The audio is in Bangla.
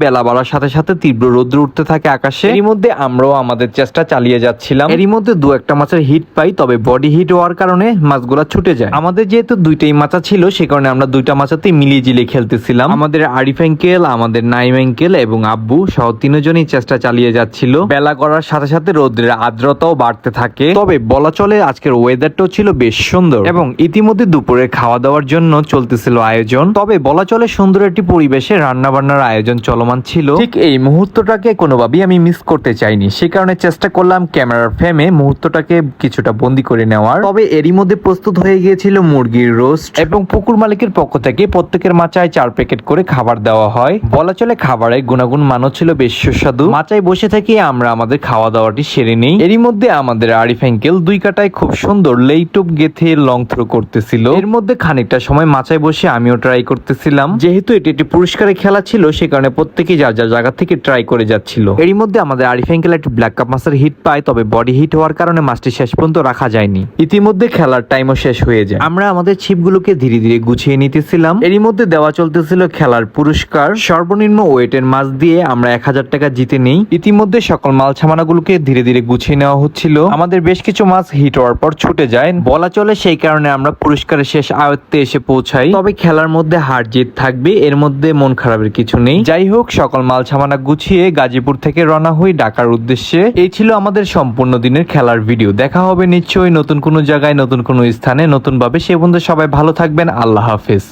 বেলা বাড়ার সাথে সাথে তীব্র রৌদ্র উঠতে থাকে আকাশে। এরই মধ্যে আমরাও আমাদের চেষ্টা চালিয়ে যাচ্ছিলাম। এরই মধ্যে দু একটা মাছের হিট পাই, তবে বডি হিট হওয়ার কারণে মাছগুলা ছুটে যায়। আমাদের যেহেতু দুইটাই মাছা ছিল, সে কারণে আমরা দুইটা মাছাতেই মিলিয়ে জিলিয়ে খেলতেছিলাম। আমাদের আরিফ আঙ্কেল, আমাদের নাইম আঙ্কেল এবং আব্বু সহ তিনজনই চেষ্টা চালিয়ে যাচ্ছিল। বেলা গড়ার সাথে সাথে রৌদ্রের আর্দ্রতাও বাড়তে থাকে। তবে বলা চলে আজকের ওয়েদারটাও ছিল বেশ সুন্দর এবং ইতিমধ্যে দুপুরে খাওয়া দাওয়ার জন্য চলতেছিল আয়োজন। তবে বলা চলে সুন্দর একটি পরিবেশে রান্না বান্নার আয়োজন চলমান ছিল। ঠিক এই মুহূর্তটাকে কোনোভাবেই আমি মিস করতে চাইনি, সে কারণে চেষ্টা করলাম ক্যামেরার ফ্রেমে মুহূর্তটাকে কিছুটা বন্দি করে নেওয়ার। তবে এরই মধ্যে প্রস্তুত হয়ে গিয়েছিল মুরগির রোস্ট এবং পুকুর মালিকের পক্ষ থেকে প্রত্যেকের মাচায় 4 প্যাকেট করে খাবার দেওয়া হয়। বলা চলে খাবারের গুণাগুণ মানও ছিল বেশ সুস্বাদু। মাচায় বসে থেকে আমরা আমাদের খাওয়া দাওয়াটি সেরে নেই। এরই মধ্যে আমাদের আরিফ আঙ্কেল 2 কাটায় খুব সুন্দর লেইটুপ গেথে লং থ্রো করতেছিল। এর মধ্যে খানিকটা সময় মাচায় বসে আমিও ট্রাই করতেছিলাম। যেহেতু এটি একটি পুরস্কারের খেলা ছিল, সে কারণে প্রত্যেকেই যার যার জায়গা থেকে ট্রাই করে যাচ্ছিল। এরই মধ্যে আমাদের আরিফ আঙ্কেল একটি ব্ল্যাক কাপ মাছের হিট পায়, তবে বডি হিট হওয়ার কারণে মাছটি শেষ পর্যন্ত রাখা যায়নি। ইতিমধ্যে খেলার টাইমও শেষ হয়ে যায়। আমরা আমাদের ছিপগুলোকে ধীরে ধীরে গুছিয়ে নিতেছিলাম। এরই মধ্যে দেওয়া চলতেছিল খেলার পুরস্কার। সর্বনিম্ন ওয়েটের মাছ দিয়ে আমরা 1000 টাকা জিতে নেই। ইতিমধ্যে সকল মাল ছামানাগুলোকে ধীরে ধীরে গুছিয়ে নেওয়া হচ্ছিল। আমাদের বেশ কিছু মাছ হিট হওয়ার পর ছুটে যায়। বলা চলে সেই কারণে আমরা পুরস্কারের শেষ আয়ত্তে এসে পৌঁছাই। তবে খেলার মধ্যে হার জিত থাকবে, এর মধ্যে মন খারাপের কিছু নেই। যাই হোক, সকল মাল ছামানা গুছিয়ে গাজীপুর থেকে রওনা হই ঢাকার উদ্দেশ্যে। এই ছিল আমাদের সম্পূর্ণ দিনের খেলার ভিডিও। দেখা হবে নিশ্চয়ই নতুন কোনো জায়গায়, নতুন কোনো স্থানে, নতুন ভাবে। সে পর্যন্ত সবাই ভালো থাকবেন। আল্লাহ হাফেজ।